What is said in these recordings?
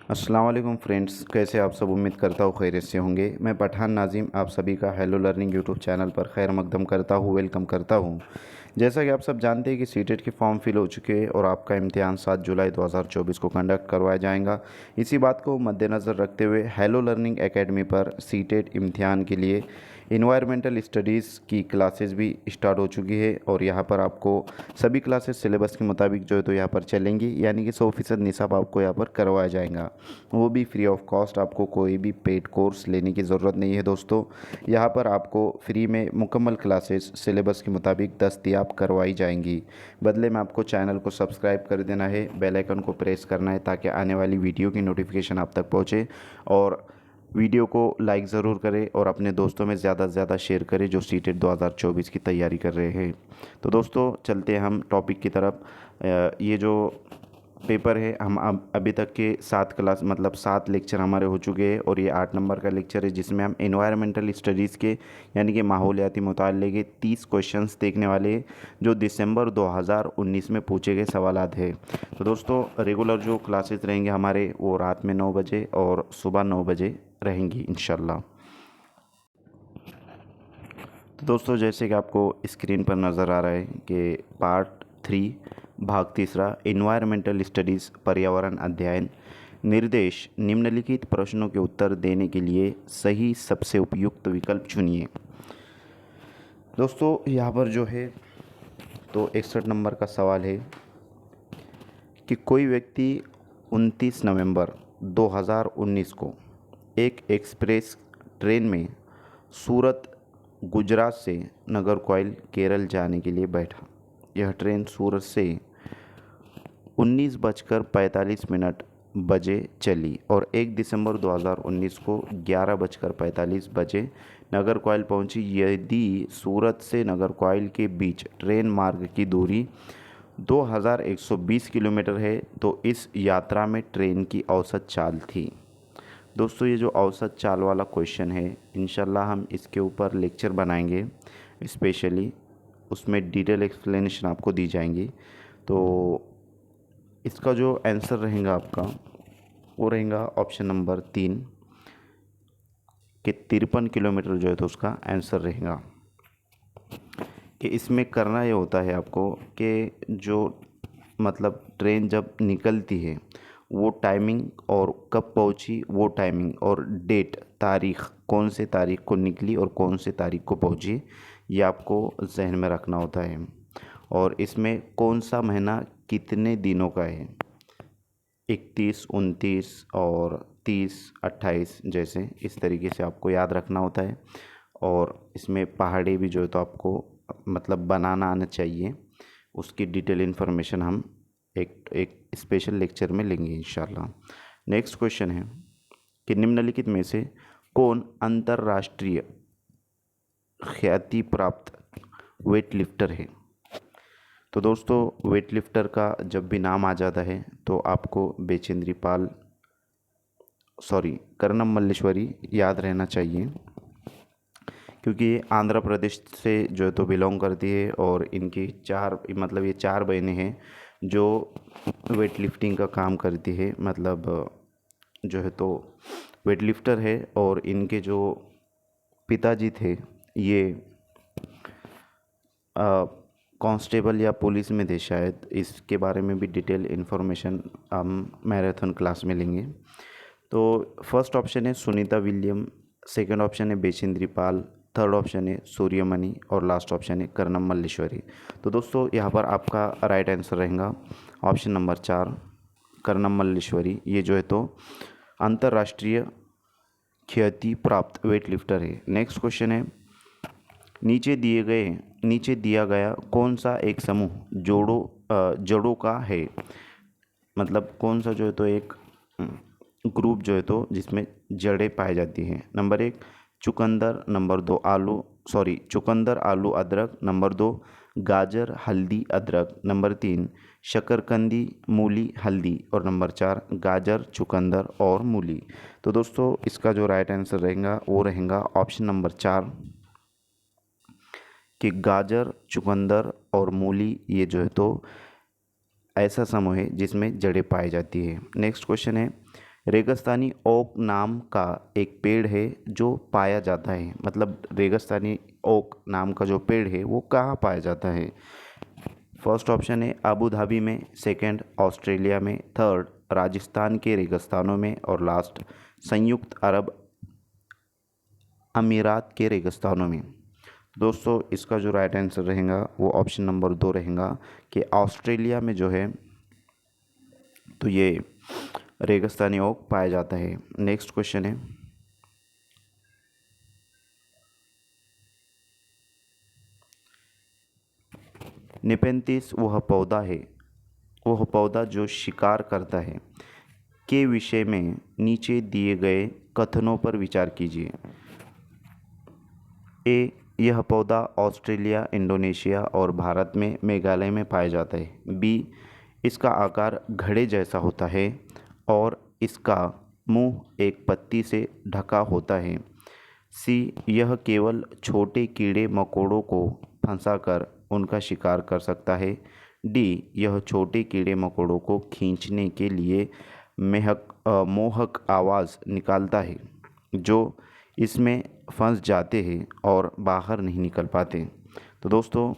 अस्सलाम वालेकुम फ्रेंड्स, कैसे आप सब। उम्मीद करता हूँ खैरियत से होंगे। मैं पठान नाजिम आप सभी का हेलो लर्निंग यूट्यूब चैनल पर खैर मकदम करता हूँ, वेलकम करता हूँ। जैसा कि आप सब जानते हैं कि सीटेट के फॉर्म फिल हो चुके हैं और आपका इम्तिहान 7 जुलाई 2024 को कंडक्ट करवाया जाएगा। इसी बात को मद्देनज़र रखते हुए हेलो लर्निंग एकेडमी पर सीटेट इम्तिहान के लिए इन्वायरमेंटल स्टडीज़ की क्लासेस भी स्टार्ट हो चुकी है और यहाँ पर आपको सभी क्लासेस सिलेबस के मुताबिक जो है तो यहाँ पर चलेंगी, यानी कि 100% निसाब आपको यहाँ पर करवाया जाएगा, वो भी फ्री ऑफ कॉस्ट। आपको कोई भी पेड कोर्स लेने की ज़रूरत नहीं है दोस्तों। यहाँ पर आपको फ्री में मुकम्मल क्लासेस सिलेबस के मुताबिक दस्तयाब करवाई जाएंगी। बदले में आपको चैनल को सब्सक्राइब कर देना है, बेल आइकन को प्रेस करना है ताकि आने वाली वीडियो की नोटिफिकेशन आप तक पहुँचे। और वीडियो को लाइक ज़रूर करें और अपने दोस्तों में ज़्यादा से ज़्यादा शेयर करें जो सीटेट 2024 की तैयारी कर रहे हैं। तो दोस्तों चलते हैं हम टॉपिक की तरफ। ये जो पेपर है, हम अब अभी तक के 7 क्लास मतलब 7 लेक्चर हमारे हो चुके हैं और ये 8 नंबर का लेक्चर है जिसमें हम एनवायरमेंटल स्टडीज़ के यानी कि माहौलियाती मुताले के 30 क्वेश्चंस देखने वाले हैं जो दिसंबर 2019 में पूछे गए सवालात है। तो दोस्तों रेगुलर जो क्लासेस रहेंगे हमारे वो रात में 9 बजे और सुबह 9 बजे रहेंगी इंशाल्लाह। तो दोस्तों जैसे कि आपको स्क्रीन पर नज़र आ रहा है कि पार्ट 3 भाग तीसरा इन्वायरमेंटल स्टडीज़ पर्यावरण अध्ययन निर्देश निम्नलिखित प्रश्नों के उत्तर देने के लिए सही सबसे उपयुक्त विकल्प चुनिए। दोस्तों यहाँ पर जो है तो 61 नंबर का सवाल है कि कोई व्यक्ति 29 नवंबर 2019 को एक एक्सप्रेस ट्रेन में सूरत गुजरात से नागरकोइल केरल जाने के लिए बैठा। यह ट्रेन सूरत से 19:45 बजे चली और 1 दिसंबर 2019 को 11:45 बजे नागरकोइल पहुंची। यदि सूरत से नागरकोइल के बीच ट्रेन मार्ग की दूरी 2120 किलोमीटर है तो इस यात्रा में ट्रेन की औसत चाल थी। दोस्तों ये जो औसत चाल वाला क्वेश्चन है इंशाल्लाह हम इसके ऊपर लेक्चर बनाएंगे स्पेशली, उसमें डिटेल एक्सप्लेनेशन आपको दी जाएंगी। तो इसका जो आंसर रहेगा आपका वो रहेगा ऑप्शन नंबर 3 कि 53 किलोमीटर जो है तो उसका आंसर रहेगा। कि इसमें करना ये होता है आपको कि जो मतलब ट्रेन जब निकलती है वो टाइमिंग और कब पहुंची वो टाइमिंग और डेट तारीख़ कौन से तारीख़ को निकली और कौन से तारीख़ को पहुंची ये आपको जहन में रखना होता है। और इसमें कौन सा महीना कितने दिनों का है, 31, 29 और 30, 28 जैसे इस तरीके से आपको याद रखना होता है। और इसमें पहाड़ी भी जो है तो आपको मतलब बनाना आना चाहिए। उसकी डिटेल इन्फॉर्मेशन हम एक स्पेशल लेक्चर में लेंगे इंशाल्लाह। नेक्स्ट क्वेश्चन है कि निम्नलिखित में से कौन अंतर्राष्ट्रीय ख्याति प्राप्त वेट लिफ्टर है। तो दोस्तों वेट लिफ्टर का जब भी नाम आ जाता है तो आपको बेचेंद्री पाल कर्नम मल्लेश्वरी याद रहना चाहिए, क्योंकि ये आंध्र प्रदेश से जो है तो बिलोंग करती है और इनकी ये चार बहनें हैं जो वेट लिफ्टिंग का काम करती है, मतलब जो है तो वेट लिफ्टर है। और इनके जो पिताजी थे ये कांस्टेबल या पुलिस में थे शायद। इसके बारे में भी डिटेल इन्फॉर्मेशन हम मैराथन क्लास में लेंगे। तो फर्स्ट ऑप्शन है सुनीता विलियम, सेकंड ऑप्शन है बेचेंद्री पाल, थर्ड ऑप्शन है सूर्यमणि और लास्ट ऑप्शन है कर्नम मल्लेश्वरी। तो दोस्तों यहाँ पर आपका राइट आंसर रहेगा ऑप्शन नंबर 4 कर्नम मल्लेश्वरी। ये जो है तो अंतर्राष्ट्रीय ख्याति प्राप्त वेट लिफ्टर है। नेक्स्ट क्वेश्चन है नीचे दिया गया कौन सा एक समूह जड़ों का है, मतलब कौन सा जो है तो एक ग्रुप जो है तो जिसमें जड़ें पाई जाती हैं। नंबर 1 चुकंदर, नंबर 2 चुकंदर आलू अदरक, नंबर 2 गाजर हल्दी अदरक, नंबर 3 शकरकंदी मूली हल्दी और नंबर 4 गाजर चुकंदर और मूली। तो दोस्तों इसका जो राइट आंसर रहेगा वो रहेगा ऑप्शन नंबर 4 कि गाजर चुकंदर और मूली ये जो है तो ऐसा समूह है जिसमें जड़ें पाई जाती है। नेक्स्ट क्वेश्चन है रेगिस्तानी ओक नाम का एक पेड़ है जो पाया जाता है, मतलब रेगिस्तानी ओक नाम का जो पेड़ है वो कहाँ पाया जाता है? फर्स्ट ऑप्शन है अबू धाबी में, सेकंड ऑस्ट्रेलिया में, थर्ड राजस्थान के रेगिस्तानों में और लास्ट संयुक्त अरब अमीरात के रेगिस्तानों में। दोस्तों इसका जो राइट आंसर रहेगा वो ऑप्शन नंबर 2 रहेगा कि ऑस्ट्रेलिया में जो है तो ये रेगिस्तानी ओक पाया जाता है। नेक्स्ट क्वेश्चन है, नेपेंथिस वह पौधा जो शिकार करता है के विषय में नीचे दिए गए कथनों पर विचार कीजिए। ए, यह पौधा ऑस्ट्रेलिया, इंडोनेशिया और भारत में मेघालय में पाया जाता है। बी, इसका आकार घड़े जैसा होता है और इसका मुंह एक पत्ती से ढका होता है। सी, यह केवल छोटे कीड़े मकोड़ों को फंसाकर उनका शिकार कर सकता है। डी, यह छोटे कीड़े मकोड़ों को खींचने के लिए मोहक आवाज़ निकालता है जो इसमें फंस जाते हैं और बाहर नहीं निकल पाते। तो दोस्तों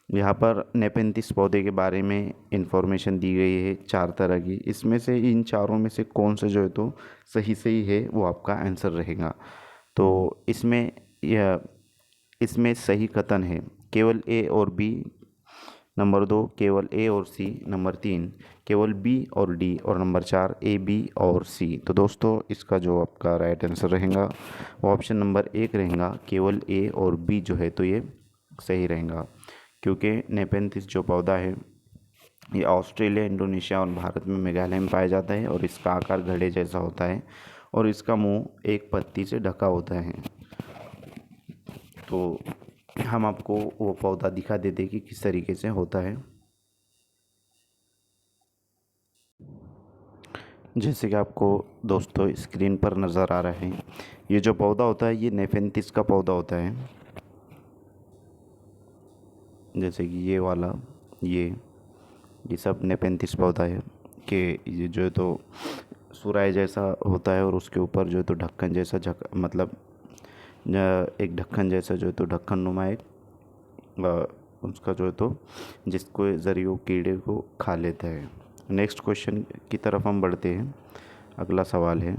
यहाँ पर नेपेंथिस पौधे के बारे में इंफॉर्मेशन दी गई है 4 तरह की, इसमें से इन चारों में से कौन सा जो है तो सही है वो आपका आंसर रहेगा। तो इसमें सही कथन है केवल ए और बी, नंबर 2 केवल ए और सी, नंबर 3 केवल बी और डी और नंबर 4 ए, बी और सी। तो दोस्तों इसका जो आपका राइट आंसर रहेगा वो ऑप्शन नंबर 1 रहेगा, केवल ए और बी जो है तो ये सही रहेगा, क्योंकि नेपेंथिस जो पौधा है ये ऑस्ट्रेलिया, इंडोनेशिया और भारत में मेघालय में पाया जाता है और इसका आकार घड़े जैसा होता है और इसका मुंह एक पत्ती से ढका होता है। तो हम आपको वो पौधा दिखा देते कि किस तरीके से होता है। जैसे कि आपको दोस्तों स्क्रीन पर नज़र आ रहा है, ये जो पौधा होता है ये नेपेंथिस का पौधा होता है। जैसे कि ये वाला ये सब नेपेंथिस पौधा है कि ये जो है तो सुराही जैसा होता है और उसके ऊपर जो है तो ढक्कन जैसा मतलब एक ढक्कन जैसा जो है तो ढक्कन नुमा एक उसका जो है तो जिसको ज़रिए वो कीड़े को खा लेता है। नेक्स्ट क्वेश्चन की तरफ हम बढ़ते हैं। अगला सवाल है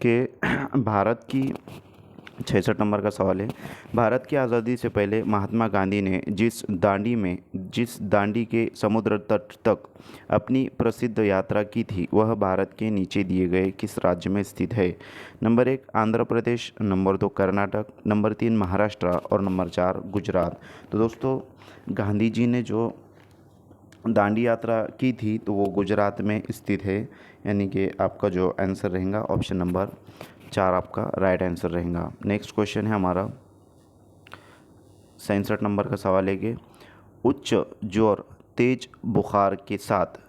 कि भारत की 66 नंबर का सवाल है, भारत की आज़ादी से पहले महात्मा गांधी ने जिस दांडी के समुद्र तट तक अपनी प्रसिद्ध यात्रा की थी वह भारत के नीचे दिए गए किस राज्य में स्थित है? Number 1 Andhra Pradesh, number 2 Karnataka, number 3 Maharashtra और नंबर 4 गुजरात। तो दोस्तों गांधी जी ने जो दांडी यात्रा की थी तो वो गुजरात में स्थित है, यानी कि आपका जो आंसर रहेगा ऑप्शन नंबर 4 आपका राइट आंसर रहेगा। नेक्स्ट क्वेश्चन है हमारा 67 नंबर का सवाल है कि उच्च ज्वर, तेज बुखार के साथ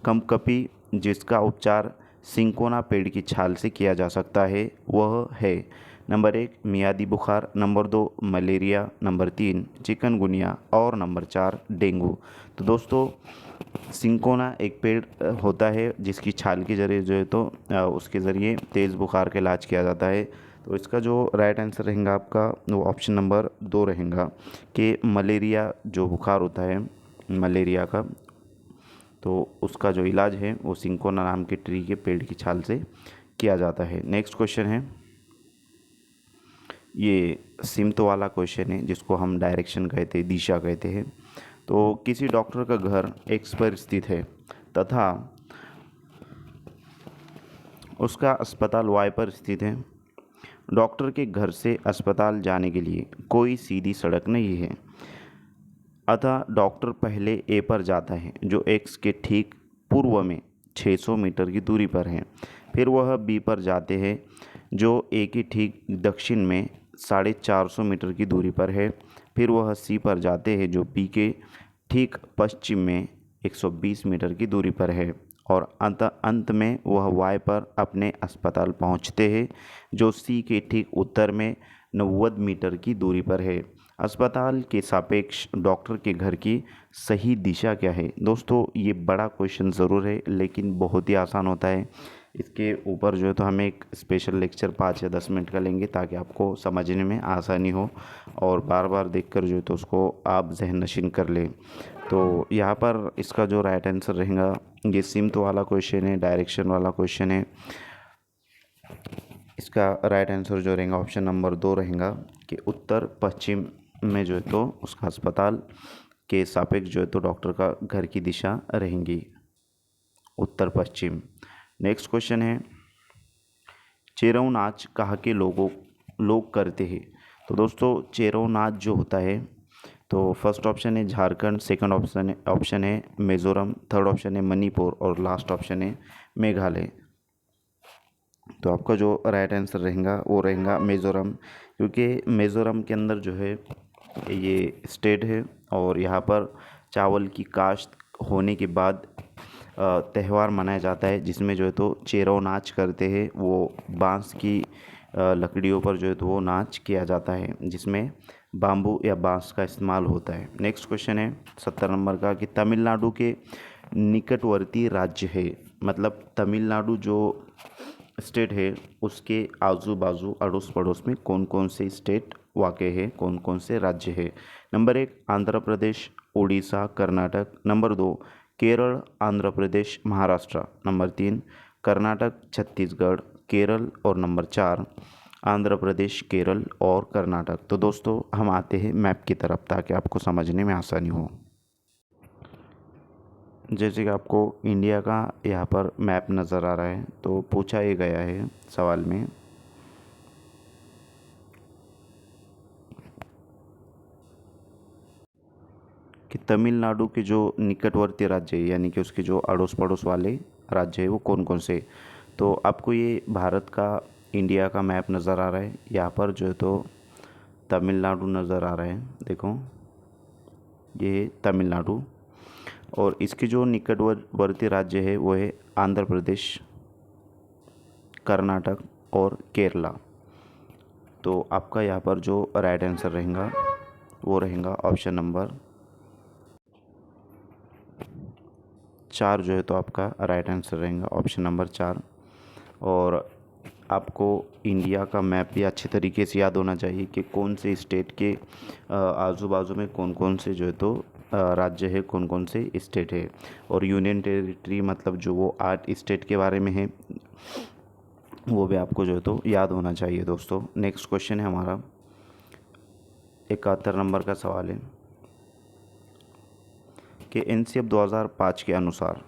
कंपकपी जिसका उपचार सिंकोना पेड़ की छाल से किया जा सकता है वह है? नंबर 1 मियादी बुखार, नंबर 2 मलेरिया, नंबर 3 चिकनगुनिया और नंबर 4 डेंगू। तो दोस्तों सिंकोना एक पेड़ होता है जिसकी छाल के ज़रिए जो है तो उसके ज़रिए तेज़ बुखार का इलाज किया जाता है। तो इसका जो राइट आंसर रहेगा आपका वो ऑप्शन नंबर 2 रहेगा कि मलेरिया जो बुखार होता है मलेरिया का, तो उसका जो इलाज है वो सिंकोना नाम के ट्री के पेड़ की छाल से किया जाता है। नेक्स्ट क्वेश्चन है, ये सिमतो वाला क्वेश्चन है जिसको हम डायरेक्शन कहते हैं, दिशा कहते हैं। तो किसी डॉक्टर का घर एक्स पर स्थित है तथा उसका अस्पताल वाई पर स्थित है। डॉक्टर के घर से अस्पताल जाने के लिए कोई सीधी सड़क नहीं है, अतः डॉक्टर पहले ए पर जाता है जो एक्स के ठीक पूर्व में 600 मीटर की दूरी पर है। फिर वह बी पर जाते हैं जो ए के ठीक दक्षिण में 450 मीटर की दूरी पर है। फिर वह सी पर जाते हैं जो बी के ठीक पश्चिम में 120 मीटर की दूरी पर है और अंत में वह वाई पर अपने अस्पताल पहुंचते हैं जो सी के ठीक उत्तर में 90 मीटर की दूरी पर है। अस्पताल के सापेक्ष डॉक्टर के घर की सही दिशा क्या है? दोस्तों ये बड़ा क्वेश्चन ज़रूर है, लेकिन बहुत ही आसान होता है। इसके ऊपर जो है तो हम एक स्पेशल लेक्चर 5 या 10 मिनट का लेंगे, ताकि आपको समझने में आसानी हो और बार बार देखकर जो है तो उसको आप जहन नशीन कर लें। तो यहाँ पर इसका जो राइट आंसर रहेगा, ये सिमत वाला क्वेश्चन है, डायरेक्शन वाला क्वेश्चन है। इसका राइट आंसर जो रहेगा ऑप्शन नंबर 2 रहेगा कि उत्तर पश्चिम में जो है तो उसका अस्पताल के सापेक्ष जो है तो डॉक्टर का घर की दिशा रहेंगी, उत्तर पश्चिम। नेक्स्ट क्वेश्चन है, चेरऊ नाच कहाँ के लोग करते हैं? तो दोस्तों चेरऊ नाच जो होता है, तो फर्स्ट ऑप्शन है झारखंड, सेकंड ऑप्शन है मिज़ोरम, थर्ड ऑप्शन है मणिपुर और लास्ट ऑप्शन है मेघालय। तो आपका जो राइट आंसर रहेगा वो रहेगा मिज़ोरम, क्योंकि मिज़ोरम के अंदर जो है ये स्टेट है और यहाँ पर चावल की काश्त होने के बाद त्यौहार मनाया जाता है, जिसमें जो है तो चेरऊ नाच करते हैं। वो बांस की लकड़ियों पर जो है तो वो नाच किया जाता है, जिसमें बाम्बू या बांस का इस्तेमाल होता है। नेक्स्ट क्वेश्चन है 70 नंबर का कि तमिलनाडु के निकटवर्ती राज्य है, मतलब तमिलनाडु जो स्टेट है उसके आजू बाजू अड़ोस पड़ोस में कौन कौन से स्टेट वाक़ है, कौन कौन से राज्य है? Number 1 Andhra Pradesh, Orissa, Karnataka. Number 2 Kerala, Andhra Pradesh, Maharashtra. Number 3 Karnataka, Chhattisgarh, Kerala. और नंबर 4 आंध्र प्रदेश, केरल और कर्नाटक। तो दोस्तों हम आते हैं मैप की तरफ, ताकि आपको समझने में आसानी हो। जैसे कि आपको इंडिया का यहाँ पर मैप नज़र आ रहा है, तो पूछा ये गया है सवाल में कि तमिलनाडु के जो निकटवर्ती राज्य है, यानी कि उसके जो अड़ोस पड़ोस वाले राज्य है वो कौन कौन से। तो आपको ये भारत का, इंडिया का मैप नज़र आ रहा है। यहाँ पर जो है तो तमिलनाडु नज़र आ रहा है, देखो ये तमिलनाडु। और इसके जो निकटवर्ती राज्य है वो है आंध्र प्रदेश, कर्नाटक और केरला। तो आपका यहाँ पर जो राइट आंसर रहेगा वो रहेगा ऑप्शन नंबर 4, जो है तो आपका राइट आंसर रहेगा ऑप्शन नंबर 4। और आपको इंडिया का मैप भी अच्छे तरीके से याद होना चाहिए कि कौन से स्टेट के आजू बाजू में कौन कौन से जो है तो राज्य है, कौन कौन से स्टेट है। और यूनियन टेरिटरी मतलब जो वो 8 स्टेट के बारे में है, वो भी आपको जो है तो याद होना चाहिए दोस्तों। नेक्स्ट क्वेश्चन है हमारा 71 नंबर का सवाल है कि एनसीएफ 2005 के अनुसार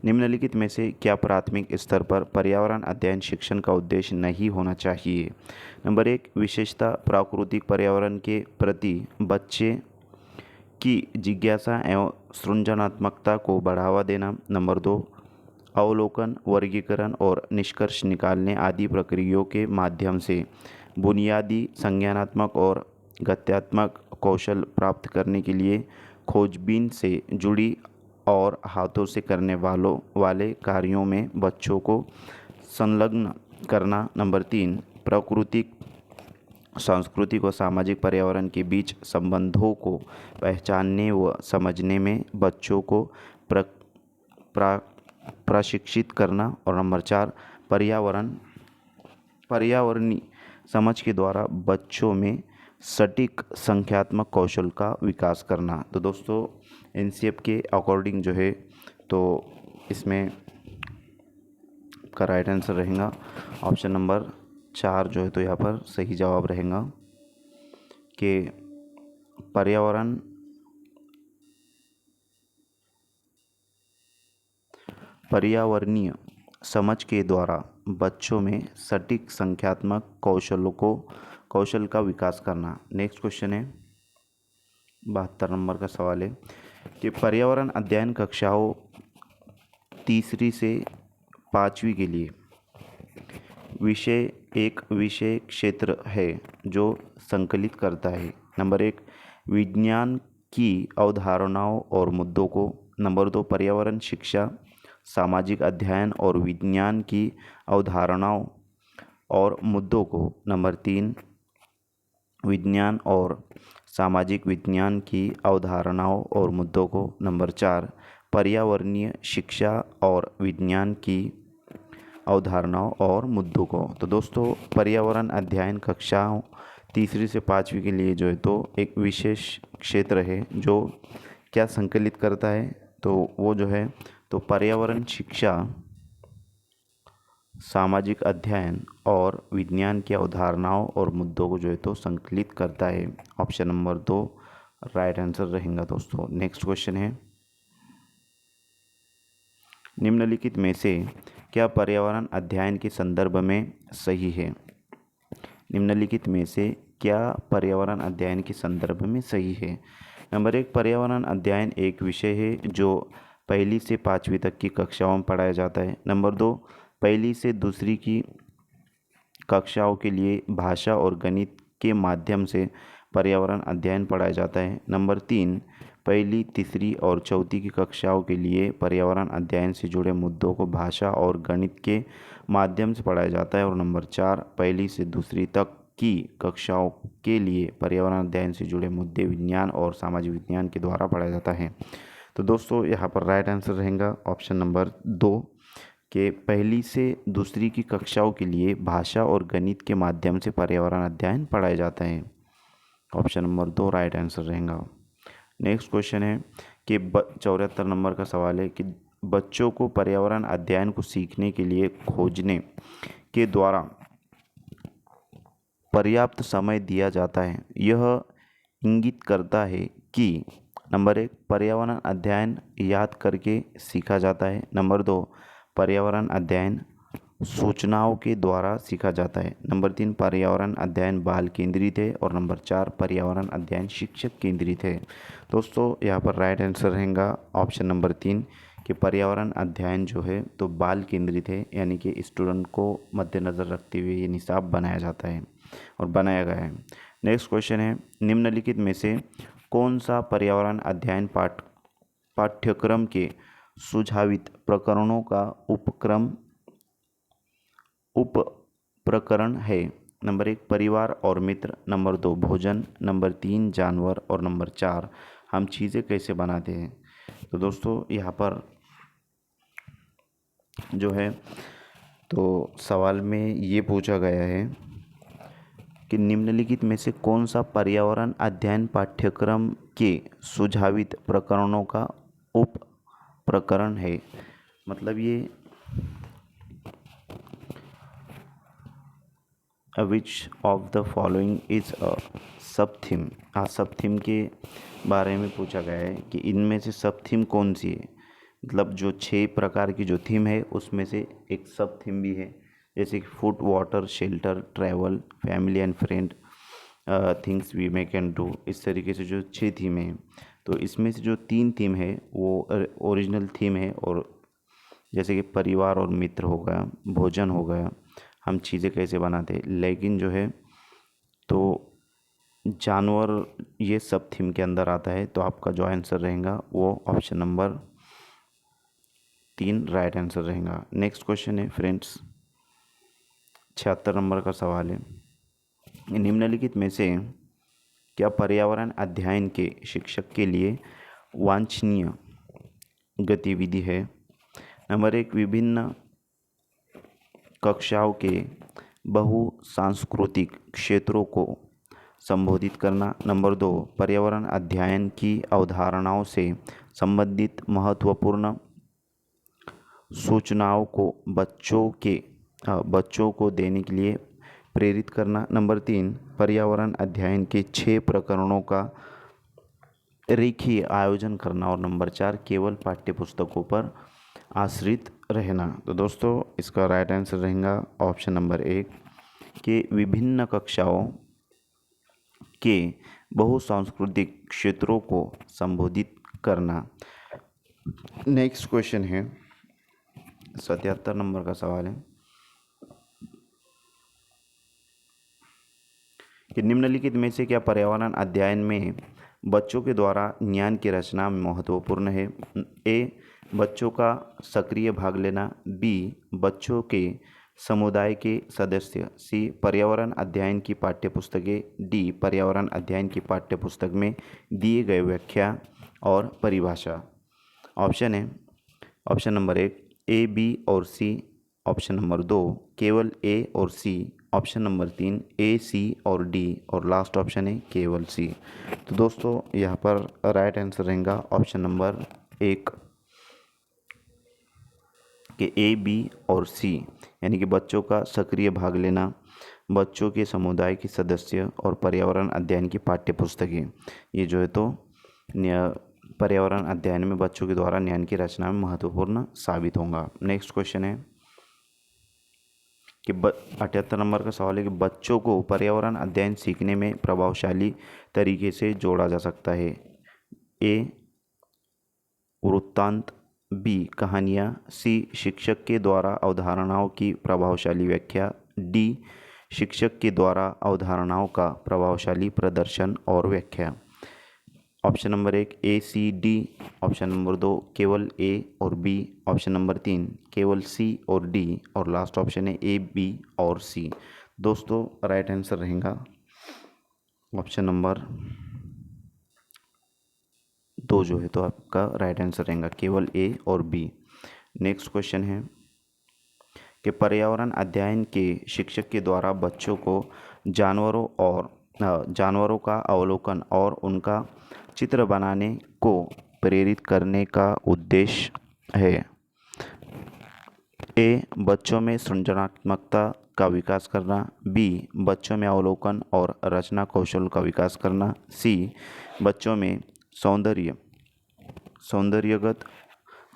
निम्नलिखित में से क्या प्राथमिक स्तर पर पर्यावरण अध्ययन शिक्षण का उद्देश्य नहीं होना चाहिए? नंबर 1 विशेषता प्राकृतिक पर्यावरण के प्रति बच्चे की जिज्ञासा एवं सृजनात्मकता को बढ़ावा देना। नंबर 2 अवलोकन, वर्गीकरण और निष्कर्ष निकालने आदि प्रक्रियाओं के माध्यम से बुनियादी संज्ञानात्मक और गत्यात्मक कौशल प्राप्त करने के लिए खोजबीन से जुड़ी और हाथों से करने वाले कार्यों में बच्चों को संलग्न करना। नंबर 3 प्राकृतिक, सांस्कृतिक और सामाजिक पर्यावरण के बीच संबंधों को पहचानने व समझने में बच्चों को प्रशिक्षित करना। और नंबर 4 पर्यावरणीय समझ के द्वारा बच्चों में सटीक संख्यात्मक कौशल का विकास करना। तो दोस्तों एनसीएफ के अकॉर्डिंग जो है तो इसमें का राइट आंसर रहेगा ऑप्शन नंबर 4, जो है तो यहाँ पर सही जवाब रहेगा कि पर्यावरणीय समझ के द्वारा बच्चों में सटीक संख्यात्मक कौशल का विकास करना। नेक्स्ट क्वेश्चन है 72 नंबर का सवाल है कि पर्यावरण अध्ययन कक्षाओं 3री से 5वीं के लिए एक विषय क्षेत्र है जो संकलित करता है। नंबर 1 विज्ञान की अवधारणाओं और मुद्दों को। नंबर 2 पर्यावरण शिक्षा, सामाजिक अध्ययन और विज्ञान की अवधारणाओं और मुद्दों को। नंबर 3 विज्ञान और सामाजिक विज्ञान की अवधारणाओं और मुद्दों को। नंबर 4, पर्यावरणीय शिक्षा और विज्ञान की अवधारणाओं और मुद्दों को। तो दोस्तों, पर्यावरण अध्ययन कक्षाओं तीसरी से पाँचवीं के लिए जो है तो एक विशेष क्षेत्र है जो क्या संकलित करता है, तो वो जो है तो पर्यावरण शिक्षा, सामाजिक अध्ययन और विज्ञान की अवधारणाओं और मुद्दों को जो है तो संकलित करता है। ऑप्शन नंबर 2 राइट आंसर रहेगा दोस्तों। नेक्स्ट क्वेश्चन है, निम्नलिखित में से क्या पर्यावरण अध्ययन के संदर्भ में सही है? निम्नलिखित में से क्या पर्यावरण अध्ययन के संदर्भ में सही है? नंबर 1, पर्यावरण अध्ययन एक विषय है जो पहली से पाँचवीं तक की कक्षाओं में पढ़ाया जाता है। नंबर 2, पहली से दूसरी की कक्षाओं के लिए भाषा और गणित के माध्यम से पर्यावरण अध्ययन पढ़ाया जाता है। नंबर 3, पहली, तीसरी और चौथी की कक्षाओं के लिए पर्यावरण अध्ययन से जुड़े मुद्दों को भाषा और गणित के माध्यम से पढ़ाया जाता है। और नंबर 4, पहली से दूसरी तक की कक्षाओं के लिए पर्यावरण अध्ययन से जुड़े मुद्दे विज्ञान और सामाजिक विज्ञान के द्वारा पढ़ाया जाता है। तो दोस्तों, यहाँ पर राइट आंसर रहेगा ऑप्शन नंबर 2 के पहली से दूसरी की कक्षाओं के लिए भाषा और गणित के माध्यम से पर्यावरण अध्ययन पढ़ाया जाता है। ऑप्शन नंबर 2 राइट आंसर रहेगा। नेक्स्ट क्वेश्चन है कि 74 नंबर का सवाल है कि बच्चों को पर्यावरण अध्ययन को सीखने के लिए खोजने के द्वारा पर्याप्त समय दिया जाता है। यह इंगित करता है कि नंबर 1, पर्यावरण अध्ययन याद करके सीखा जाता है। नंबर 2, पर्यावरण अध्ययन सूचनाओं के द्वारा सीखा जाता है। नंबर 3, पर्यावरण अध्ययन बाल केंद्रित है। और नंबर 4, पर्यावरण अध्ययन शिक्षक केंद्रित है। दोस्तों, यहाँ पर राइट आंसर रहेगा ऑप्शन नंबर 3 कि पर्यावरण अध्ययन जो है तो बाल केंद्रित है, यानी कि स्टूडेंट को मद्देनज़र रखते हुए ये निसाब बनाया जाता है और बनाया गया है। नेक्स्ट क्वेश्चन है, निम्नलिखित में से कौन सा पर्यावरण अध्ययन पाठ्यक्रम के सुझावित प्रकरणों का उप प्रकरण है? नंबर 1, परिवार और मित्र। नंबर 2, भोजन। नंबर 3, जानवर। और नंबर 4, हम चीज़ें कैसे बनाते हैं। तो दोस्तों, यहाँ पर जो है तो सवाल में ये पूछा गया है कि निम्नलिखित में से कौन सा पर्यावरण अध्ययन पाठ्यक्रम के सुझावित प्रकरणों का उप प्रकरण है। मतलब ये which of the following is a सब थीम। सब थीम के बारे में पूछा गया है कि इनमें से सब थीम कौन सी है। मतलब जो 6 प्रकार की जो थीम है उसमें से एक सब थीम भी है, जैसे कि food, water, shelter, travel, family and friend, things we may can do. इस तरीके से जो 6 थीम है, तो इसमें से जो 3 थीम है वो ओरिजिनल थीम है। और जैसे कि परिवार और मित्र हो गया, भोजन हो गया, हम चीज़ें कैसे बनाते हैं, लेकिन जो है तो जानवर ये सब थीम के अंदर आता है। तो आपका जो आंसर रहेगा वो ऑप्शन नंबर 3 राइट आंसर रहेगा। नेक्स्ट क्वेश्चन है फ्रेंड्स, 76 नंबर का सवाल है, निम्नलिखित में से क्या पर्यावरण अध्ययन के शिक्षक के लिए वांछनीय गतिविधि है? नंबर 1, विभिन्न कक्षाओं के बहुसांस्कृतिक क्षेत्रों को संबोधित करना। नंबर 2, पर्यावरण अध्ययन की अवधारणाओं से संबंधित महत्वपूर्ण सूचनाओं को बच्चों को देने के लिए प्रेरित करना। नंबर 3, पर्यावरण अध्ययन के 6 प्रकरणों का रेखीय आयोजन करना। और नंबर 4, केवल पाठ्यपुस्तकों पर आश्रित रहना। तो दोस्तों, इसका राइट आंसर रहेगा ऑप्शन नंबर 1 कि विभिन्न कक्षाओं के बहुसांस्कृतिक क्षेत्रों को संबोधित करना। नेक्स्ट क्वेश्चन है, 77 नंबर का सवाल है कि निम्नलिखित में से क्या पर्यावरण अध्ययन में बच्चों के द्वारा ज्ञान की रचना में महत्वपूर्ण है? ए, बच्चों का सक्रिय भाग लेना। बी, बच्चों के समुदाय के सदस्य। सी पर्यावरण अध्ययन की पाठ्यपुस्तकें। डी पर्यावरण अध्ययन की पाठ्यपुस्तक में दिए गए व्याख्या और परिभाषा। ऑप्शन है ऑप्शन नंबर 1 ए, बी और सी। ऑप्शन नंबर 2 केवल ए और सी। ऑप्शन नंबर 3 ए, सी और डी। और लास्ट ऑप्शन है केवल सी। तो दोस्तों यहाँ पर राइट आंसर रहेगा ऑप्शन नंबर 1 कि ए, बी और सी, यानी कि बच्चों का सक्रिय भाग लेना, बच्चों के समुदाय के सदस्य और पर्यावरण अध्ययन की पाठ्यपुस्तकें, ये जो है तो पर्यावरण अध्ययन में बच्चों के द्वारा ज्ञान की रचना में महत्वपूर्ण साबित होगा। नेक्स्ट क्वेश्चन है कि 78 नंबर का सवाल है कि बच्चों को पर्यावरण अध्ययन सीखने में प्रभावशाली तरीके से जोड़ा जा सकता है। ए वृत्तांत, बी कहानियाँ, सी शिक्षक के द्वारा अवधारणाओं की प्रभावशाली व्याख्या, डी शिक्षक के द्वारा अवधारणाओं का प्रभावशाली प्रदर्शन और व्याख्या। ऑप्शन नंबर 1 ए, सी, डी। ऑप्शन नंबर 2 केवल ए और बी। ऑप्शन नंबर 3 केवल सी और डी। और लास्ट ऑप्शन है ए, बी और सी। दोस्तों राइट आंसर रहेगा ऑप्शन नंबर 2 जो है तो आपका राइट आंसर रहेगा केवल ए और बी। नेक्स्ट क्वेश्चन है कि पर्यावरण अध्ययन के शिक्षक के द्वारा बच्चों को जानवरों का अवलोकन और उनका चित्र बनाने को प्रेरित करने का उद्देश्य है। ए बच्चों में सृजनात्मकता का विकास करना, बी बच्चों में अवलोकन और रचना कौशल का विकास करना, सी बच्चों में सौंदर्यगत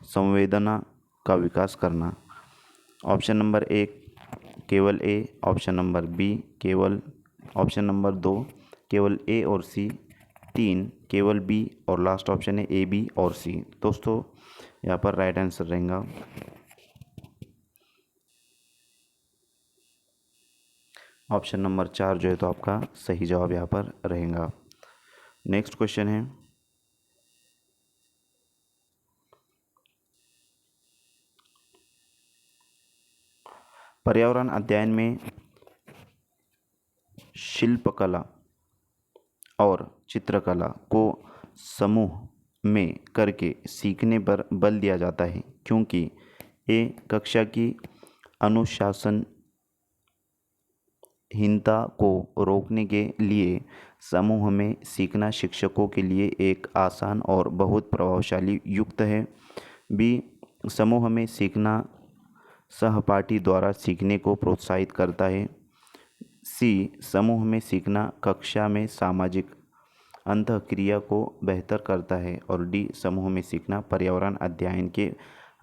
संवेदना का विकास करना। ऑप्शन नंबर 1 केवल ए। ऑप्शन नंबर बी केवल। ऑप्शन नंबर 2 केवल ए और सी। 3 केवल बी। और लास्ट ऑप्शन है ए, बी और सी। दोस्तों यहाँ पर राइट आंसर रहेगा ऑप्शन नंबर 4 जो है तो आपका सही जवाब यहाँ पर रहेगा। नेक्स्ट क्वेश्चन है पर्यावरण अध्ययन में शिल्पकला और चित्रकला को समूह में करके सीखने पर बल दिया जाता है क्योंकि ए कक्षा की अनुशासनहीनता को रोकने के लिए समूह में सीखना शिक्षकों के लिए एक आसान और बहुत प्रभावशाली युक्त है। बी समूह में सीखना सहपाठी द्वारा सीखने को प्रोत्साहित करता है। सी समूह में सीखना कक्षा में सामाजिक अंतःक्रिया को बेहतर करता है। और डी समूह में सीखना पर्यावरण अध्ययन के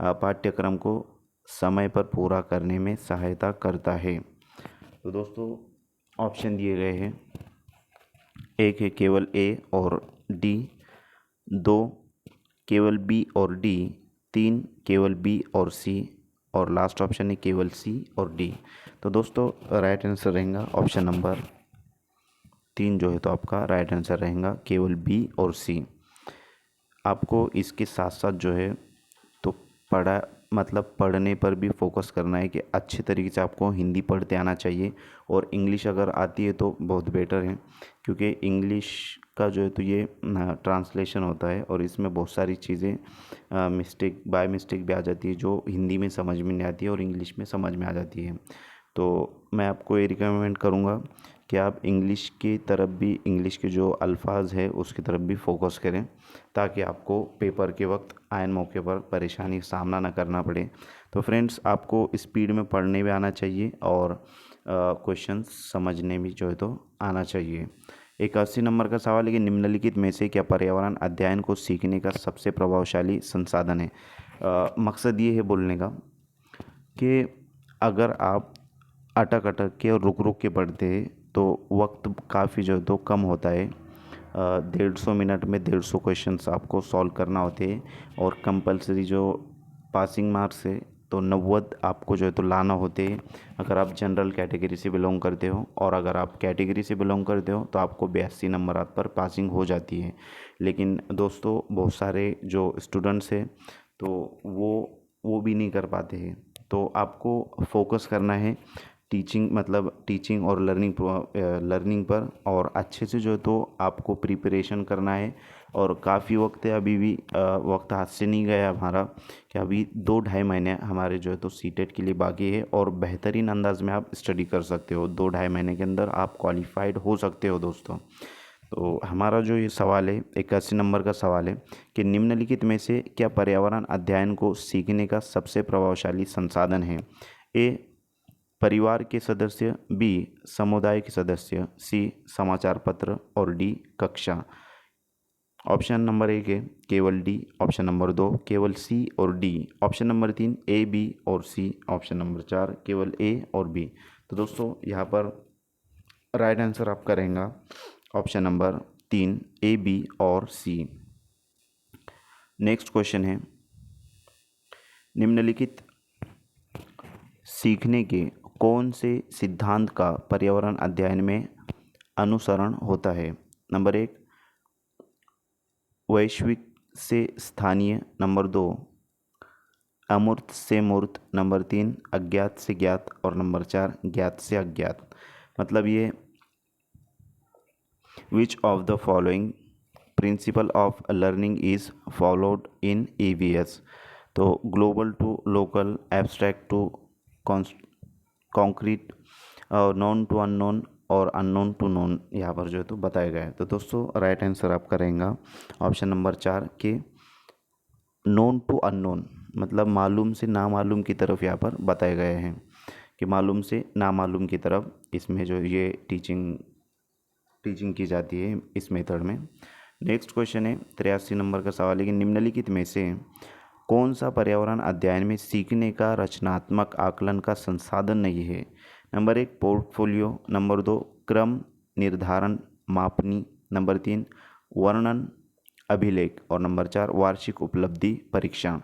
पाठ्यक्रम को समय पर पूरा करने में सहायता करता है। तो दोस्तों ऑप्शन दिए गए हैं, एक है केवल ए और डी, 2 केवल बी और डी, 3 केवल बी और सी, और लास्ट ऑप्शन है केवल सी और डी। तो दोस्तों राइट आंसर रहेगा ऑप्शन नंबर 3 जो है तो आपका राइट आंसर रहेगा केवल बी और सी। आपको इसके साथ साथ जो है तो पढ़ने पर भी फोकस करना है कि अच्छे तरीके से आपको हिंदी पढ़ते आना चाहिए। और इंग्लिश अगर आती है तो बहुत बेटर है क्योंकि इंग्लिश का जो है तो ये ट्रांसलेशन होता है और इसमें बहुत सारी चीज़ें बाय मिस्टेक भी आ जाती है जो हिंदी में समझ में नहीं आती है और इंग्लिश में समझ में आ जाती है। तो मैं आपको ये रिकमेंड करूँगा कि आप इंग्लिश की तरफ भी, इंग्लिश के जो अल्फाज है उसकी तरफ भी फोकस करें ताकि आपको पेपर के वक्त आयन मौके पर परेशानी का सामना ना करना पड़े। तो फ्रेंड्स आपको स्पीड में पढ़ने भी आना चाहिए और क्वेश्चन समझने भी जो है तो आना चाहिए। 81 नंबर का सवाल है कि निम्नलिखित में से क्या पर्यावरण अध्ययन को सीखने का सबसे प्रभावशाली संसाधन है। मकसद ये है बोलने का कि अगर आप अटक के और रुक के पढ़ते हैं तो वक्त काफ़ी जो है तो कम होता है। 150 मिनट में 150 क्वेश्चंस आपको सॉल्व करना होते हैं और कंपलसरी जो पासिंग मार्क्स है तो 90 आपको जो है तो लाना होते हैं अगर आप जनरल कैटेगरी से बिलोंग करते हो। और अगर आप कैटेगरी से बिलोंग करते हो तो आपको 82 नंबर पर पासिंग हो जाती है। लेकिन दोस्तों बहुत सारे जो स्टूडेंट्स हैं तो वो भी नहीं कर पाते हैं। तो आपको फोकस करना है टीचिंग और लर्निंग पर, और अच्छे से जो है तो आपको प्रिपरेशन करना है। और काफ़ी वक्त है, अभी भी वक्त हाथ से नहीं गया हमारा, कि अभी 2-2.5 महीने हमारे जो है तो सीटेट के लिए बाकी है, और बेहतरीन अंदाज में आप स्टडी कर सकते हो। 2-2.5 महीने के अंदर आप क्वालिफाइड हो सकते हो दोस्तों। तो हमारा जो ये सवाल है, 81 नंबर का सवाल है कि निम्नलिखित में से क्या पर्यावरण अध्ययन को सीखने का सबसे प्रभावशाली संसाधन है? ए, परिवार के सदस्य, बी, समुदाय के सदस्य, सी, समाचार पत्र, और डी, कक्षा। ऑप्शन नंबर 1 है केवल डी, ऑप्शन नंबर 2 केवल सी और डी, ऑप्शन नंबर 3 ए, बी और सी, ऑप्शन नंबर 4 केवल ए और बी। तो दोस्तों यहाँ पर राइट आंसर आपका रहेगा ऑप्शन नंबर 3, ए, बी और सी। नेक्स्ट क्वेश्चन है, निम्नलिखित सीखने के कौन से सिद्धांत का पर्यावरण अध्ययन में अनुसरण होता है? नंबर 1, वैश्विक से स्थानीय, नंबर 2, अमूर्त से मूर्त, नंबर 3, अज्ञात से ज्ञात, और नंबर 4, ज्ञात से अज्ञात। मतलब ये which of the following principle of learning is followed in EVS? तो global to local, abstract to concrete, known to unknown, और अननोन टू नोन यहाँ पर जो है तो बताया गया है। तो दोस्तों राइट आंसर आपका रहेगा ऑप्शन नंबर 4 के नोन टू अननोन, मतलब मालूम से नामालूम की तरफ यहाँ पर बताए गए हैं, कि मालूम से नामालूम की तरफ इसमें जो ये टीचिंग की जाती है इस मेथड में। नेक्स्ट क्वेश्चन है, 83 नंबर का सवाल है कि निम्नलिखित में से कौन सा पर्यावरण अध्ययन में सीखने का रचनात्मक आकलन का संसाधन नहीं है? नंबर 1, पोर्टफोलियो, नंबर 2, क्रम निर्धारण मापनी, नंबर 3, वर्णन अभिलेख, और नंबर 4, वार्षिक उपलब्धि परीक्षण।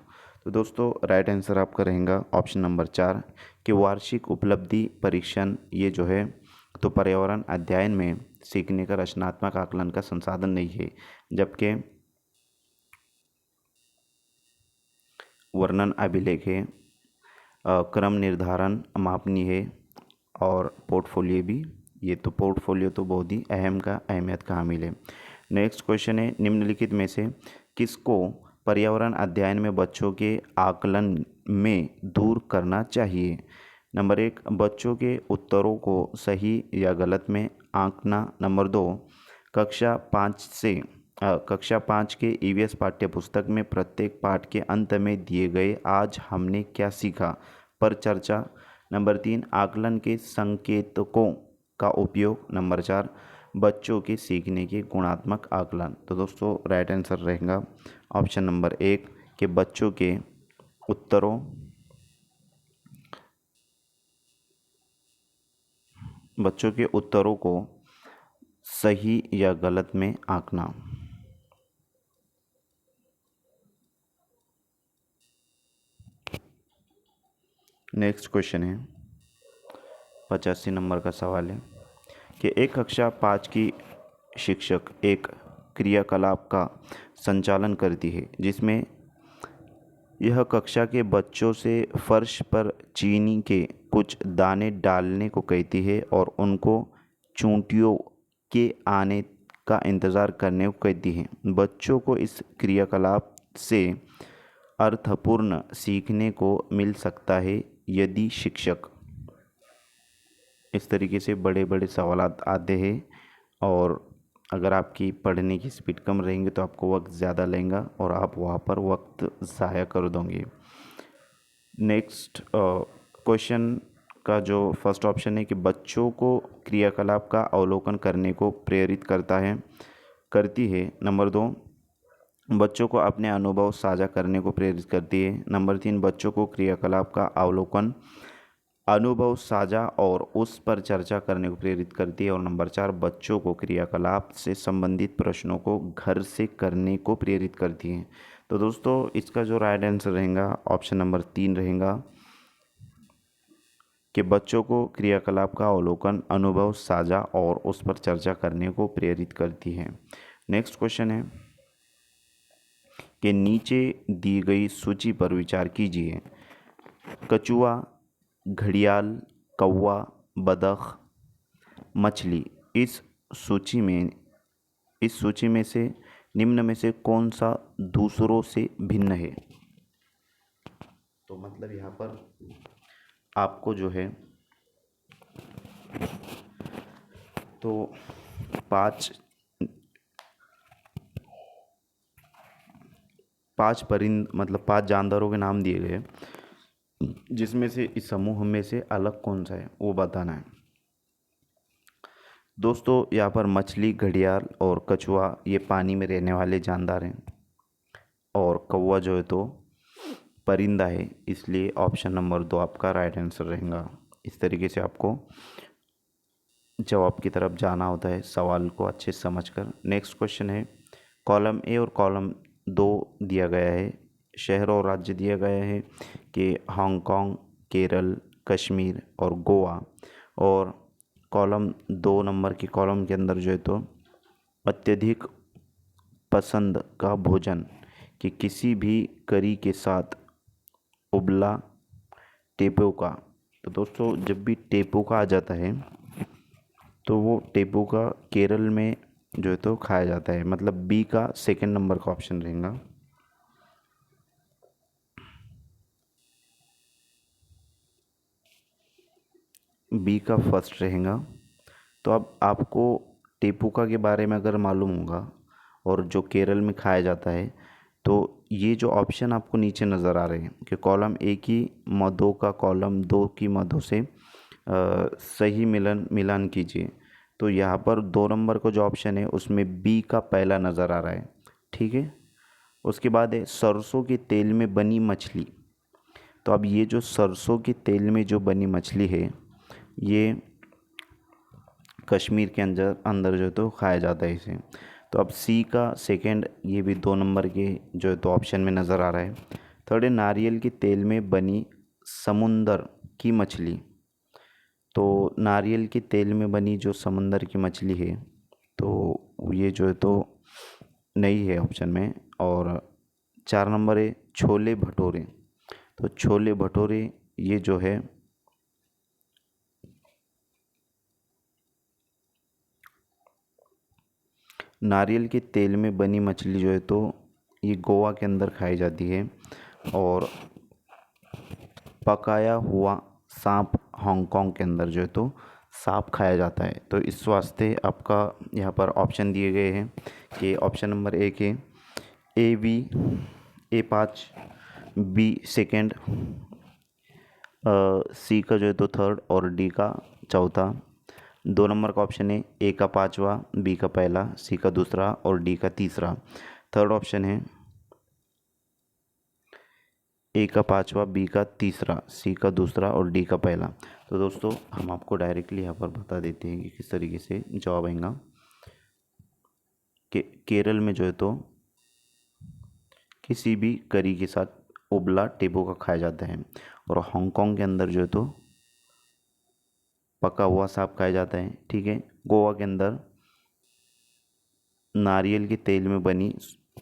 तो दोस्तों राइट आंसर आपका रहेगा ऑप्शन नंबर 4 कि वार्षिक उपलब्धि परीक्षण ये जो है तो पर्यावरण अध्ययन में सीखने का रचनात्मक आकलन का संसाधन नहीं है, जबकि वर्णन अभिलेख है, क्रम निर्धारण मापनी है, और पोर्टफोलियो भी। ये तो पोर्टफोलियो तो बहुत ही अहमियत का हामिल है। नेक्स्ट क्वेश्चन है, निम्नलिखित में से किसको पर्यावरण अध्ययन में बच्चों के आकलन में दूर करना चाहिए? नंबर 1, बच्चों के उत्तरों को सही या गलत में आंकना, नंबर 2, कक्षा 5 के ईवीएस पाठ्य पुस्तक में प्रत्येक पाठ के अंत में दिए गए आज हमने क्या सीखा पर चर्चा, नंबर 3, आकलन के संकेतकों का उपयोग, नंबर 4, बच्चों के सीखने के गुणात्मक आकलन। तो दोस्तों राइट आंसर रहेगा ऑप्शन नंबर 1 कि बच्चों के उत्तरों को सही या गलत में आंकना। नेक्स्ट क्वेश्चन है, 85 नंबर का सवाल है कि एक कक्षा 5 की शिक्षक एक क्रियाकलाप का संचालन करती है जिसमें यह कक्षा के बच्चों से फर्श पर चीनी के कुछ दाने डालने को कहती है और उनको चूंटियों के आने का इंतज़ार करने को कहती है। बच्चों को इस क्रियाकलाप से अर्थपूर्ण सीखने को मिल सकता है यदि शिक्षक। इस तरीके से बड़े बड़े सवाल आते हैं, और अगर आपकी पढ़ने की स्पीड कम रहेंगी तो आपको वक्त ज़्यादा लेगा और आप वहाँ पर वक्त ज़ाया कर दोगे। नेक्स्ट क्वेश्चन का जो फर्स्ट ऑप्शन है कि बच्चों को क्रियाकलाप का अवलोकन करने को प्रेरित करती है, नंबर 2, बच्चों को अपने अनुभव साझा करने को प्रेरित करती है, नंबर 3, बच्चों को क्रियाकलाप का अवलोकन अनुभव साझा और उस पर चर्चा करने को प्रेरित करती है, और नंबर 4, बच्चों को क्रियाकलाप से संबंधित प्रश्नों को घर से करने को प्रेरित करती है। तो दोस्तों इसका जो राइट आंसर रहेगा ऑप्शन नंबर 3 रहेगा कि बच्चों को क्रियाकलाप का अवलोकन अनुभव साझा और उस पर चर्चा करने को प्रेरित करती है। नेक्स्ट क्वेश्चन है कि नीचे दी गई सूची पर विचार कीजिए। कछुआ, घड़ियाल, कौवा, बतख, मछली। इस सूची में इस सूची में से निम्न में से कौन सा दूसरों से भिन्न है? तो मतलब यहाँ पर आपको जो है तो पांच पांच परिंद मतलब पांच जानदारों के नाम दिए गए, जिसमें से इस समूह में से अलग कौन सा है वो बताना है। दोस्तों यहाँ पर मछली, घड़ियाल और कछुआ ये पानी में रहने वाले जानदार हैं, और कौवा जो है तो परिंदा है, इसलिए ऑप्शन नंबर 2 आपका राइट आंसर रहेगा। इस तरीके से आपको जवाब की तरफ जाना होता है सवाल को अच्छे से समझकर। नेक्स्ट क्वेश्चन है, कॉलम ए और कॉलम 2 दिया गया है, शहर और राज्य दिया गया है कि हांगकांग, केरल, कश्मीर और गोवा। और कॉलम 2 नंबर के कॉलम के अंदर जो है तो अत्यधिक पसंद का भोजन कि किसी भी करी के साथ उबला टेपोका। तो दोस्तों जब भी टेपोका आ जाता है तो वो टेपोका केरल में जो है तो खाया जाता है, मतलब बी का सेकंड नंबर का ऑप्शन रहेगा। बी का फर्स्ट रहेगा। तो अब आपको टेपुका के बारे में अगर मालूम होगा और जो केरल में खाया जाता है, तो ये जो ऑप्शन आपको नीचे नज़र आ रहे हैं कि कॉलम ए की मदों का कॉलम 2 की मदों से सही मिलान कीजिए। तो यहाँ पर 2 नंबर का जो ऑप्शन है उसमें बी का पहला नज़र आ रहा है, ठीक है। उसके बाद है सरसों के तेल में बनी मछली। तो अब ये जो सरसों के तेल में जो बनी मछली है, ये कश्मीर के अंदर अंदर जो है तो खाया जाता है इसे। तो अब सी का सेकंड, ये भी 2 नंबर के जो है तो ऑप्शन में नज़र आ रहा है। थर्ड है नारियल के तेल में बनी समुंदर की मछली। तो नारियल के तेल में बनी जो समुंदर की मछली है, तो ये जो है तो नहीं है ऑप्शन में। और 4 नंबर है छोले भटूरे। तो छोले भटूरे ये जो है नारियल के तेल में बनी मछली जो है तो ये गोवा के अंदर खाई जाती है। और पकाया हुआ सांप हांगकांग के अंदर जो है तो सांप खाया जाता है। तो इस वास्ते आपका यहाँ पर ऑप्शन दिए गए हैं कि ऑप्शन नंबर 1 है A B, A 5, B second, C का जो है तो थर्ड और डी का चौथा। 2 नंबर का ऑप्शन है ए का पाँचवा, बी का पहला, सी का दूसरा और डी का तीसरा। थर्ड ऑप्शन है ए का पाँचवा, बी का तीसरा, सी का दूसरा और डी का पहला। तो दोस्तों हम आपको डायरेक्टली यहाँ पर बता देते हैं कि किस तरीके से जवाब आएगा। कि केरल में जो है तो किसी भी करी के साथ उबला टेपोका खाया जाता है, और हांगकांग के अंदर जो है तो पका हुआ सांप खाया जाता है, ठीक है। गोवा के अंदर नारियल के तेल में बनी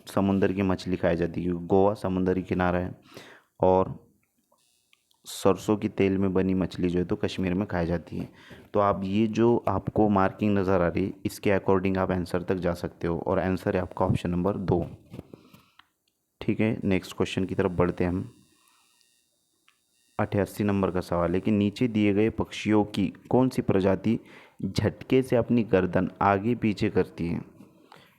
समुंदर की मछली खाई जाती है क्योंकि गोवा समुंदरी किनारा है। और सरसों की तेल में बनी मछली जो है तो कश्मीर में खाई जाती है। तो आप ये जो आपको मार्किंग नज़र आ रही है इसके अकॉर्डिंग आप आंसर तक जा सकते हो, और आंसर है आपका ऑप्शन नंबर 2, ठीक है। नेक्स्ट क्वेश्चन की तरफ बढ़ते हैं हम। 88 नंबर का सवाल है कि नीचे दिए गए पक्षियों की कौन सी प्रजाति झटके से अपनी गर्दन आगे पीछे करती है?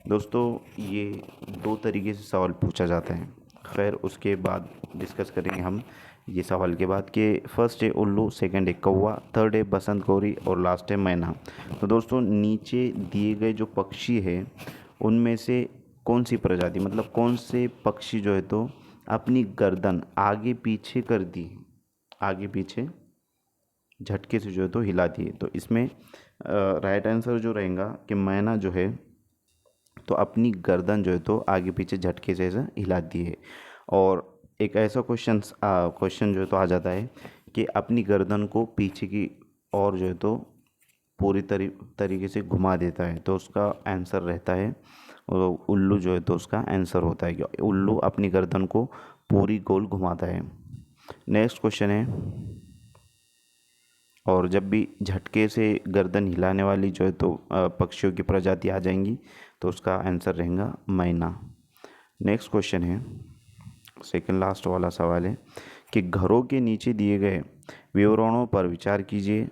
दोस्तों ये 2 तरीके से सवाल पूछा जाता है। खैर उसके बाद डिस्कस करेंगे हम ये सवाल के बाद कि फर्स्ट है उल्लू, सेकंड है कौवा, थर्ड है बसंत गौरी और लास्ट है मैना। तो दोस्तों नीचे दिए गए जो पक्षी है उनमें से कौन सी प्रजाति मतलब कौन से पक्षी जो है तो अपनी गर्दन आगे पीछे कर दी है, आगे पीछे झटके से जो है तो हिलाती है? तो इसमें राइट आंसर जो रहेगा कि मैना जो है तो अपनी गर्दन जो है तो आगे पीछे झटके से ऐसा हिलाती है। और एक ऐसा क्वेश्चन जो है तो आ जाता है कि अपनी गर्दन को पीछे की और जो है तो पूरी तरीके से घुमा देता है, तो उसका आंसर रहता है और उल्लू जो है तो उसका आंसर होता है कि उल्लू अपनी गर्दन को पूरी गोल घुमाता है। नेक्स्ट क्वेश्चन है, और जब भी झटके से गर्दन हिलाने वाली जो है तो पक्षियों की प्रजाति आ जाएंगी तो उसका आंसर रहेगा मैना। नेक्स्ट क्वेश्चन है, सेकंड लास्ट वाला सवाल है कि घरों के नीचे दिए गए विवरणों पर विचार कीजिए।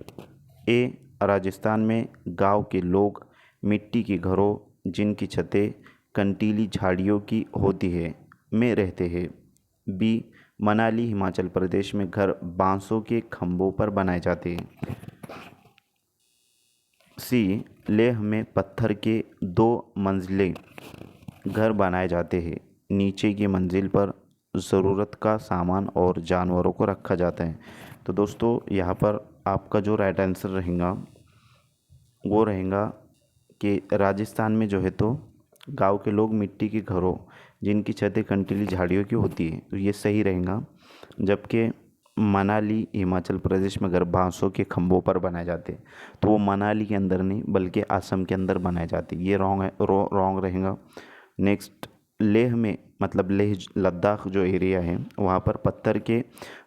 ए, राजस्थान में गांव के लोग मिट्टी के घरों जिनकी छतें कंटीली झाड़ियों की होती है में रहते हैं। बी, मनाली हिमाचल प्रदेश में घर बांसों के खंभों पर बनाए जाते हैं। सी, लेह में पत्थर के 2 मंजिले घर बनाए जाते हैं। नीचे की मंजिल पर ज़रूरत का सामान और जानवरों को रखा जाता है। तो दोस्तों यहाँ पर आपका जो राइट आंसर रहेगा वो रहेगा कि राजस्थान में जो है तो गांव के लोग मिट्टी के घरों जिनकी छतें कंटीली झाड़ियों की होती है, तो ये सही रहेगा। जबकि मनाली हिमाचल प्रदेश में घर बांसों के खंभों पर बनाए जाते हैं, तो वो मनाली के अंदर नहीं बल्कि असम के अंदर बनाए जाते हैं, ये रॉन्ग है, रॉन्ग रहेगा। नेक्स्ट, लेह में मतलब लेह लद्दाख जो एरिया है वहाँ पर पत्थर के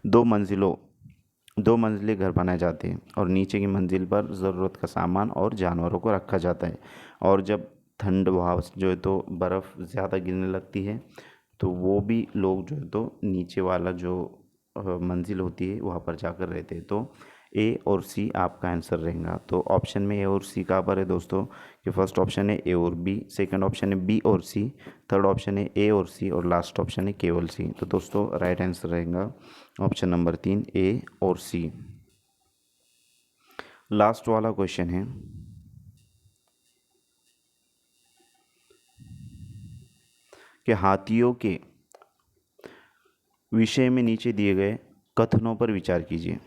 2 मंजिले घर बनाए जाते हैं और नीचे की मंजिल पर ज़रूरत का सामान और जानवरों को रखा जाता है। और जब ठंड वहाँ जो है तो बर्फ़ ज़्यादा गिरने लगती है तो वो भी लोग जो है तो नीचे वाला जो मंजिल होती है वहाँ पर जाकर रहते हैं। तो ए और सी आपका आंसर रहेगा। तो ऑप्शन में ए और सी कहाँ पर है दोस्तों, कि फर्स्ट ऑप्शन है ए और बी, सेकंड ऑप्शन है बी और सी, थर्ड ऑप्शन है ए और सी और लास्ट ऑप्शन है केवल सी। तो दोस्तों राइट आंसर रहेगा ऑप्शन नंबर 3 ए और सी। लास्ट वाला क्वेश्चन है कि हाथियों के विषय में नीचे दिए गए कथनों पर विचार कीजिए।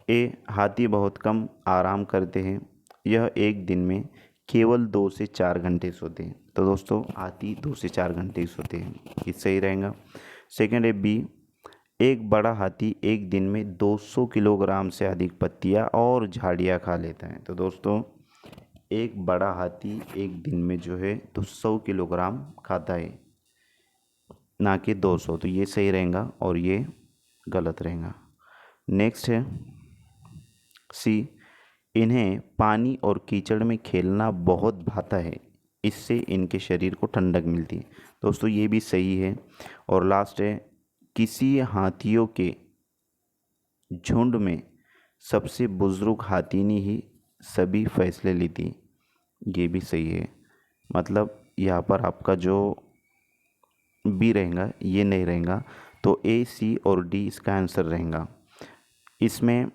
ए, हाथी बहुत कम आराम करते हैं, यह एक दिन में केवल 2 से 4 घंटे सोते हैं। तो दोस्तों हाथी 2 से 4 घंटे ही सोते हैं, ये सही रहेगा। सेकंड है बी, एक बड़ा हाथी एक दिन में 200 किलोग्राम से अधिक पत्तियां और झाड़ियां खा लेता है। तो दोस्तों एक बड़ा हाथी एक दिन में जो है तो 100 किलोग्राम खाता है, ना कि 200। तो ये सही रहेगा और ये गलत रहेगा। नेक्स्ट है सी, इन्हें पानी और कीचड़ में खेलना बहुत भाता है, इससे इनके शरीर को ठंडक मिलती है। दोस्तों ये भी सही है। और लास्ट है, किसी हाथियों के झुंड में सबसे बुजुर्ग हाथीनी ही सभी फैसले लेती, ये भी सही है। मतलब यहाँ पर आपका जो बी रहेगा ये नहीं रहेगा, तो ए, सी और डी इसका आंसर रहेगा। इसमें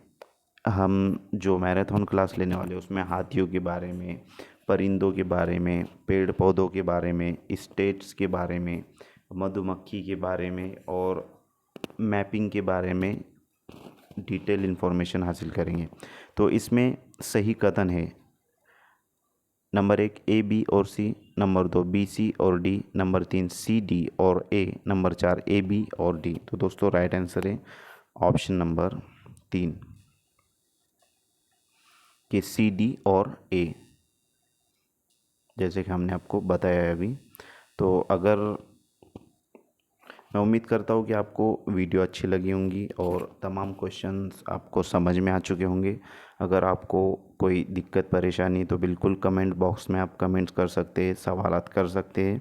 हम जो मैराथन क्लास लेने वाले उसमें हाथियों के बारे में, परिंदों के बारे में, पेड़ पौधों के बारे में, स्टेट्स के बारे में, मधुमक्खी के बारे में और मैपिंग के बारे में डिटेल इन्फॉर्मेशन हासिल करेंगे। तो इसमें सही कथन है नंबर 1 ए, बी और सी, नंबर 2 बी, सी और डी, नंबर 3 सी, डी और ए, नंबर 4 ए, बी और डी। तो दोस्तों राइट आंसर है ऑप्शन नंबर 3 कि सी, डी और ए, जैसे कि हमने आपको बताया है अभी। तो अगर मैं उम्मीद करता हूँ कि आपको वीडियो अच्छी लगी होंगी और तमाम क्वेश्चंस आपको समझ में आ चुके होंगे। अगर आपको कोई दिक्कत परेशानी तो बिल्कुल कमेंट बॉक्स में आप कमेंट्स कर सकते हैं, सवालात कर सकते हैं।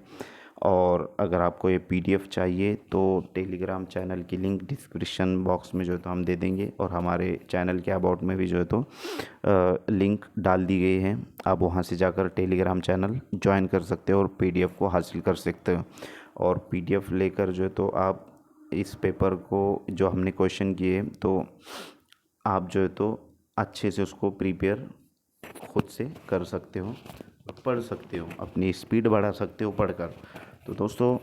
और अगर आपको ये पीडीएफ चाहिए तो टेलीग्राम चैनल की लिंक डिस्क्रिप्शन बॉक्स में जो है तो हम दे देंगे और हमारे चैनल के अबाउट में भी जो है तो लिंक डाल दी गई है। आप वहाँ से जाकर टेलीग्राम चैनल ज्वाइन कर सकते हो और पीडीएफ को हासिल कर सकते हो। और पीडीएफ लेकर जो है तो आप इस पेपर को जो हमने क्वेश्चन किए तो आप जो है तो अच्छे से उसको प्रिपेयर खुद से कर सकते हो, पढ़ सकते हो, अपनी स्पीड बढ़ा सकते हो पढ़कर। तो दोस्तों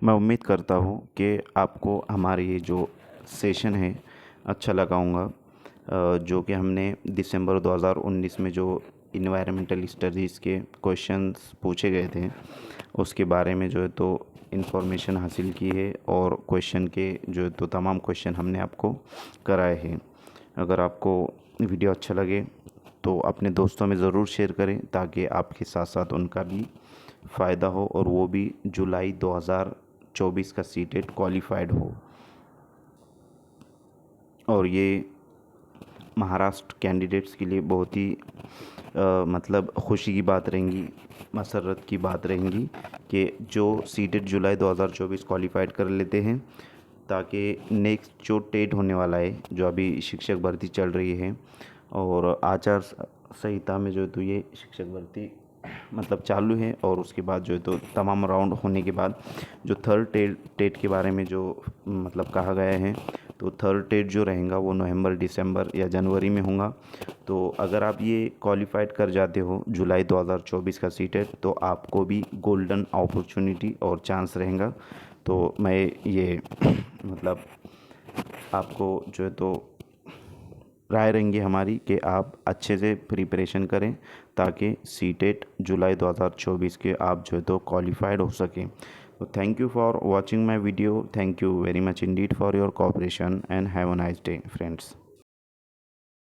मैं उम्मीद करता हूँ कि आपको हमारे ये जो सेशन है अच्छा लगा होगा। जो कि हमने दिसंबर 2019 में जो इन्वायरमेंटल स्टडीज़ के क्वेश्चंस पूछे गए थे उसके बारे में जो है तो इन्फॉर्मेशन हासिल की है और क्वेश्चन के जो है तो तमाम क्वेश्चन हमने आपको कराए हैं। अगर आपको वीडियो अच्छा लगे तो अपने दोस्तों में ज़रूर शेयर करें ताकि आपके साथ साथ उनका भी फ़ायदा हो और वो भी जुलाई 2024 का सीटेट क्वालिफाइड हो। और ये महाराष्ट्र कैंडिडेट्स के लिए बहुत ही मतलब खुशी की बात रहेंगी, मसरत की बात रहेंगी कि जो सीटेट जुलाई 2024 क्वालिफाइड कर लेते हैं, ताकि नेक्स्ट जो टेट होने वाला है, जो अभी शिक्षक भर्ती चल रही है और आचार संहिता में जो है तो ये शिक्षक भर्ती मतलब चालू है, और उसके बाद जो है तो तमाम राउंड होने के बाद जो थर्ड टेट के बारे में जो मतलब कहा गया है, तो थर्ड टेट जो रहेगा वो नवंबर, दिसंबर या जनवरी में होगा। तो अगर आप ये क्वालिफाइड कर जाते हो जुलाई 2024 का सीटेट, तो आपको भी गोल्डन अपॉर्चुनिटी और चांस रहेगा। तो मैं ये मतलब आपको जो है तो राय रहेंगी हमारी कि आप अच्छे से प्रिपरेशन करें, ताकि सीटेट जुलाई 2024 के आप जो है तो क्वालिफाइड हो सकें। तो thank you for watching my video, thank you very much Indeed for your cooperation and have a nice day friends.